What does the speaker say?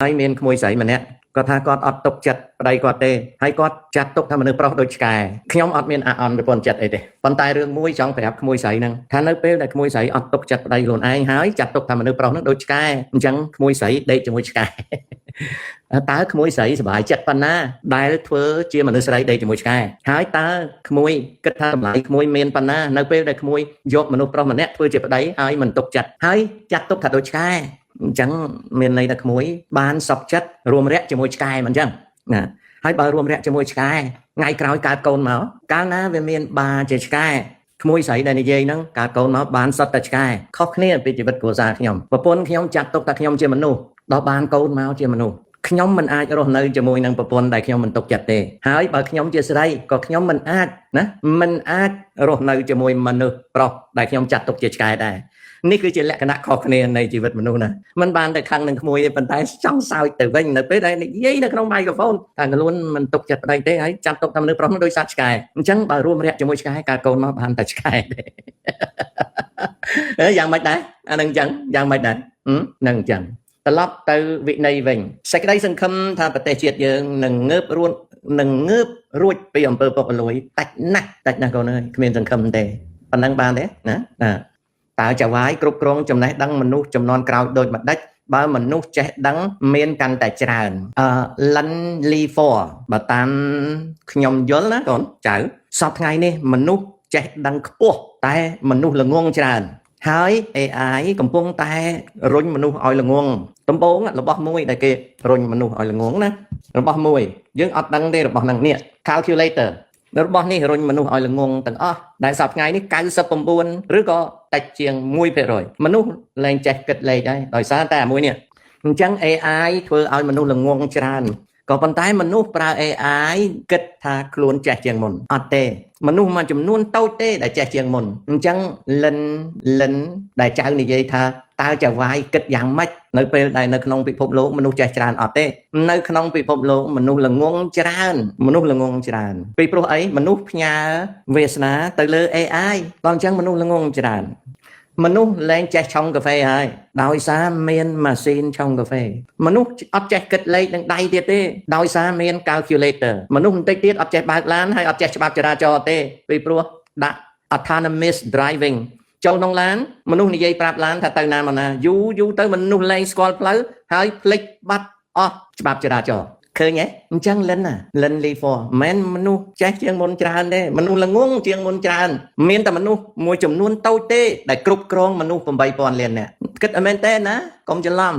ហើយមានក្មួយស្រីម្នាក់គាត់ថាគាត់អត់ទុកចិត្តប្តីគាត់ទេហើយគាត់ចាត់ទុកថាមនុស្សប្រុសដូចឆ្កែខ្ញុំអត់មានអន់ប្រពន្ធចិត្តអីទេប៉ុន្តែរឿងមួយចង់ប្រាប់ក្មួយស្រីហ្នឹងថានៅពេលដែលក្មួយស្រីអត់ទុកចិត្តប្តីខ្លួនឯងហើយចាត់ទុកថាមនុស្សប្រុសហ្នឹងដូចឆ្កែអញ្ចឹងក្មួយស្រីដេកជាមួយឆ្កែតើក្មួយស្រីសប្បាយចិត្តប៉ុណ្ណាដែលធ្វើជាមនុស្សស្រីដេកជាមួយឆ្កែហើយតើក្មួយគិតថាតម្លៃក្មួយមានប៉ុណ្ណានៅពេលដែលក្មួយយកមនុស្សប្រុសម្នាក់ធ្វើជាប្តីហើយមិនទុកចិត្តហើយចាត់ទុកថាដូចឆ្កែអញ្ចឹងមានន័យថាក្មួយបានសពចិត្តរួមរយៈជាមួយឆ្កែមិនអញ្ចឹងណាហើយបើរួមរយៈជាមួយឆ្កែថ្ងៃក្រោយកើតកូនមកកាលណាវាមានបាជាឆ្កែក្មួយស្រីដែលនិយាយហ្នឹងកើតកូនមកបានសត្វតែឆ្កែខុសគ្នាពីជីវិតគ្រួសារខ្ញុំប្រពន្ធខ្ញុំចាត់ទុកថាខ្ញុំជាមនុស្សដល់បានកូនមកជាមនុស្សខ្ញុំមិនអាចរស់នៅជាមួយនឹងប្រពន្ធដែលខ្ញុំមិនទុកចិត្តទេហើយបើខ្ញុំជាស្រីក៏ខ្ញុំមិនអាចរស់នៅជាមួយមនុស្សប្រុសដែលខ្ញុំចាត់ទុកជាឆ្កែដែរនេះគឺជាលក្ខណៈខុសគ្នានៃជីវិតមនុស្សណាមិនបានតែខឹងនឹងក្មួយទេប៉ុន្តែចង់សើចទៅវិញនៅពេលដែលនិយាយនៅក្នុងម៉ៃក្រូហ្វូនថាខ្លួនមិនទុកចិត្តប្តីទេហើយចាត់ទុកថាមនុស្សប្រុសនោះដូចសត្វឆ្កែអញ្ចឹងបើរួមរយៈជាមួយឆ្កែកើតកូនមកបានតែឆ្កែទេយ៉ាងម៉េចដែរអានឹងអញ្ចឹងយ៉ាងម៉េចដែរនឹងអញ្ចឹងត្រឡប់ទៅវិន័យវិញសេចក្តីសង្ឃឹមថាប្រទេសជាតិយើងនឹងងើបរួចពីអំពើពុករលួយតាច់ណាស់កូនអើយគ្មានសង្ឃឹមទេប៉ុណ្ណឹងបានទេណាតើចៅហ្វាយគ្រប់គ្រងចំណេះដឹងមនុស្សចំនួនក្រោយដូចម្ដេចបើមនុស្សចេះដឹងមានកាន់តែច្រើនLin Li For បើតាមខ្ញុំយល់ណាកូនចៅសពថ្ងៃនេះមនុស្សចេះដឹងខ្ពស់តែមនុស្សល្ងងច្រើនហើយ AI កំពុងតែរុញមនុស្សឲ្យល្ងងដំបូងរបស់មួយដែលគេរុញមនុស្សឲ្យល្ងងណារបស់មួយយើងអត់ដឹងទេរបស់ហ្នឹងនេះ calculator របស់នេះរុញមនុស្សឲ្យល្ងងទាំងអស់ដែលសប្តាហ៍នេះ99ឬក៏តិចជាង 1% មនុស្សលែងចេះគិតលេខហើយដោយសារតែមួយនេះអញ្ចឹង AI ធ្វើឲ្យមនុស្សល្ងងច្រើនក៏ប៉ុន្តែមនុស្សប្រើ AI គិតថាខ្លួនចេះជាងមុនអត់ទេមនុស្សមួយចំនួនតូចទេដែលចេះជាងមុនអញ្ចឹងលិនដែលចៅនិយាយថាតើចៅវាយគិតយ៉ាងម៉េចនៅពេលដែលនៅក្នុងពិភពលោកមនុស្សចេះច្រើនអត់ទេនៅក្នុងពិភពលោកមនុស្សល្ងងច្រើនពីព្រោះអីមនុស្សផ្ញើវាសនាទៅលើ AI ដល់អញ្ចឹងមនុស្សល្ងងច្រើនមនុស្សលែងចេះឆុងកាហ្វេហើយដោយសារមានម៉ាស៊ីនឆុងកាហ្វេមនុស្សអត់ចេះគិតលេខនឹងដៃទៀតទេដោយសារមាន calculator មនុស្សបន្តិចទៀតអត់ចេះបើកឡានហើយអត់ចេះច្បាប់ចរាចរណ៍ទេពីព្រោះដាក់ autonomous driving ចូលក្នុងឡានមនុស្សនិយាយប្រាប់ឡានថាទៅណាមកណាយូរទៅមនុស្សលែងស្គាល់ផ្លូវហើយភ្លេចបាត់អស់ច្បាប់ចរាចរណ៍ឃើញទេអញ្ចឹងLin Li For មិនមនុស្សចេះជាងមុនច្រើនទេមនុស្សល្ងងជាងមុនច្រើនមានតែមនុស្សមួយចំនួនតូចទេដែលគ្រប់គ្រងមនុស្ស 8,000 លាននាក់គិតឲ្យមែនទេណាកុំច្រឡំ